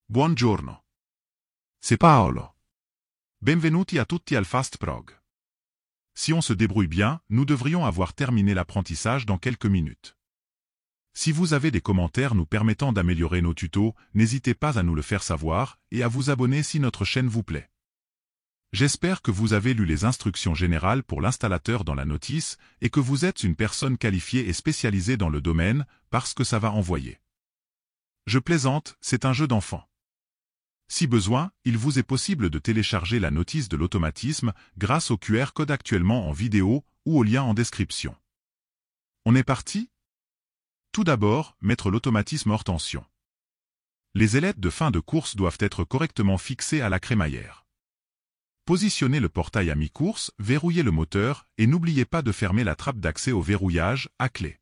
Buongiorno. C'est Paolo. Benvenuti a tutti al Fast Prog. Si on se débrouille bien, nous devrions avoir terminé l'apprentissage dans quelques minutes. Si vous avez des commentaires nous permettant d'améliorer nos tutos, n'hésitez pas à nous le faire savoir et à vous abonner si notre chaîne vous plaît. J'espère que vous avez lu les instructions générales pour l'installateur dans la notice et que vous êtes une personne qualifiée et spécialisée dans le domaine parce que ça va envoyer. Je plaisante, c'est un jeu d'enfant. Si besoin, il vous est possible de télécharger la notice de l'automatisme grâce au QR code actuellement en vidéo ou au lien en description. On est parti? Tout d'abord, mettre l'automatisme hors tension. Les ailettes de fin de course doivent être correctement fixées à la crémaillère. Positionnez le portail à mi-course, verrouillez le moteur et n'oubliez pas de fermer la trappe d'accès au verrouillage à clé.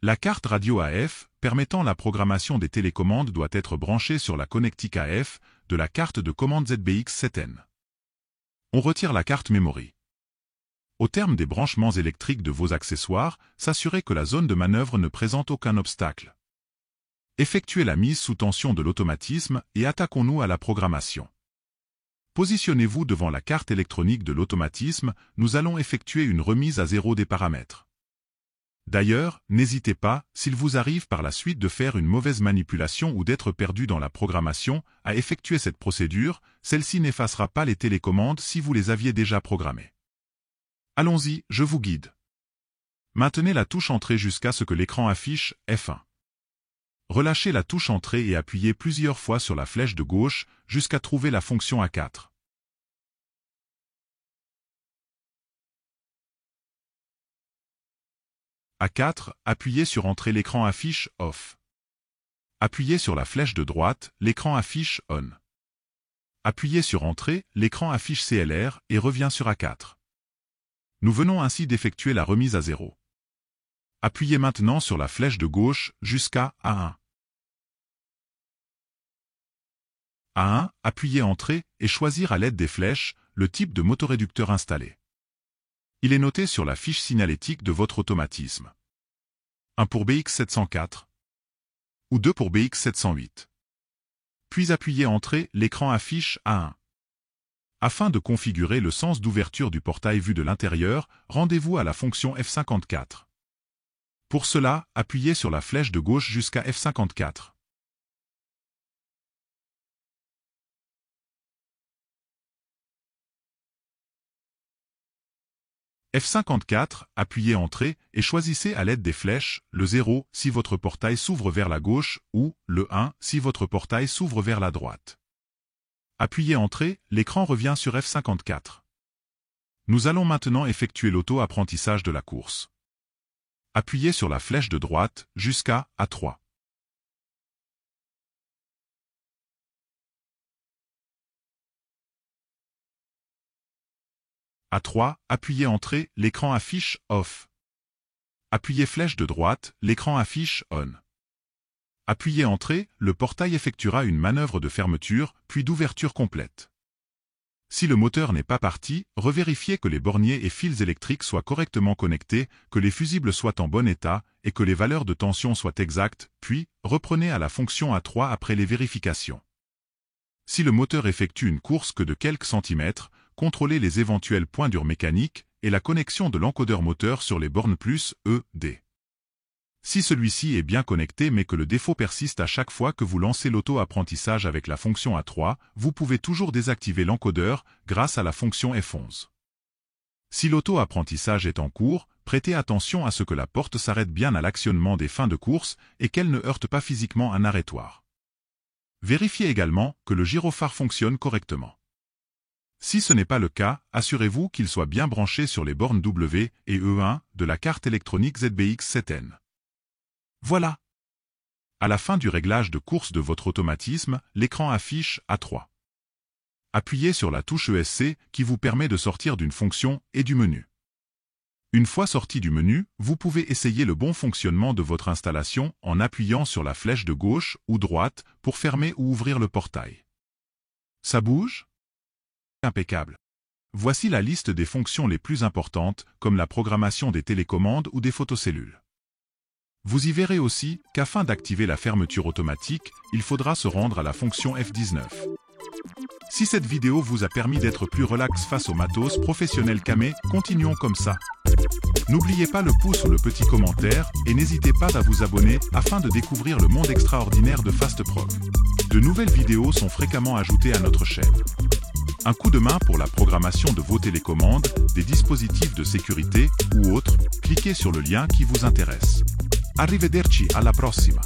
La carte radio AF, permettant la programmation des télécommandes, doit être branchée sur la connectique AF de la carte de commande ZBX7N. On retire la carte memory. Au terme des branchements électriques de vos accessoires, s'assurez que la zone de manœuvre ne présente aucun obstacle. Effectuez la mise sous tension de l'automatisme et attaquons-nous à la programmation. Positionnez-vous devant la carte électronique de l'automatisme, nous allons effectuer une remise à zéro des paramètres. D'ailleurs, n'hésitez pas, s'il vous arrive par la suite de faire une mauvaise manipulation ou d'être perdu dans la programmation, à effectuer cette procédure, celle-ci n'effacera pas les télécommandes si vous les aviez déjà programmées. Allons-y, je vous guide. Maintenez la touche Entrée jusqu'à ce que l'écran affiche F1. Relâchez la touche Entrée et appuyez plusieurs fois sur la flèche de gauche jusqu'à trouver la fonction A4. A4, appuyez sur Entrée, l'écran affiche Off. Appuyez sur la flèche de droite, l'écran affiche On. Appuyez sur Entrée, l'écran affiche CLR et revient sur A4. Nous venons ainsi d'effectuer la remise à zéro. Appuyez maintenant sur la flèche de gauche jusqu'à A1. A1, appuyez Entrée et choisir à l'aide des flèches le type de motoréducteur installé. Il est noté sur la fiche signalétique de votre automatisme. 1 pour BX704 ou 2 pour BX708. Puis appuyez Entrée, l'écran affiche A1. Afin de configurer le sens d'ouverture du portail vu de l'intérieur, rendez-vous à la fonction F54. Pour cela, appuyez sur la flèche de gauche jusqu'à F54. F54, appuyez Entrée et choisissez à l'aide des flèches le 0 si votre portail s'ouvre vers la gauche ou le 1 si votre portail s'ouvre vers la droite. Appuyez Entrée, l'écran revient sur F54. Nous allons maintenant effectuer l'auto-apprentissage de la course. Appuyez sur la flèche de droite jusqu'à A3. A3, appuyez Entrée, l'écran affiche Off. Appuyez flèche de droite, l'écran affiche On. Appuyez Entrée, le portail effectuera une manœuvre de fermeture, puis d'ouverture complète. Si le moteur n'est pas parti, revérifiez que les borniers et fils électriques soient correctement connectés, que les fusibles soient en bon état et que les valeurs de tension soient exactes, puis reprenez à la fonction A3 après les vérifications. Si le moteur effectue une course que de quelques centimètres, contrôlez les éventuels points durs mécaniques et la connexion de l'encodeur moteur sur les bornes plus ED. Si celui-ci est bien connecté mais que le défaut persiste à chaque fois que vous lancez l'auto-apprentissage avec la fonction A3, vous pouvez toujours désactiver l'encodeur grâce à la fonction F11. Si l'auto-apprentissage est en cours, prêtez attention à ce que la porte s'arrête bien à l'actionnement des fins de course et qu'elle ne heurte pas physiquement un arrêtoir. Vérifiez également que le gyrophare fonctionne correctement. Si ce n'est pas le cas, assurez-vous qu'il soit bien branché sur les bornes W et E1 de la carte électronique ZBX7N. Voilà. À la fin du réglage de course de votre automatisme, l'écran affiche A3. Appuyez sur la touche ESC qui vous permet de sortir d'une fonction et du menu. Une fois sorti du menu, vous pouvez essayer le bon fonctionnement de votre installation en appuyant sur la flèche de gauche ou droite pour fermer ou ouvrir le portail. Ça bouge? Impeccable. Voici la liste des fonctions les plus importantes, comme la programmation des télécommandes ou des photocellules. Vous y verrez aussi qu'afin d'activer la fermeture automatique, il faudra se rendre à la fonction F19. Si cette vidéo vous a permis d'être plus relax face au matos professionnel Camé, continuons comme ça. N'oubliez pas le pouce ou le petit commentaire et n'hésitez pas à vous abonner afin de découvrir le monde extraordinaire de FastProg. De nouvelles vidéos sont fréquemment ajoutées à notre chaîne. Un coup de main pour la programmation de vos télécommandes, des dispositifs de sécurité ou autres, cliquez sur le lien qui vous intéresse. Arrivederci, alla prossima!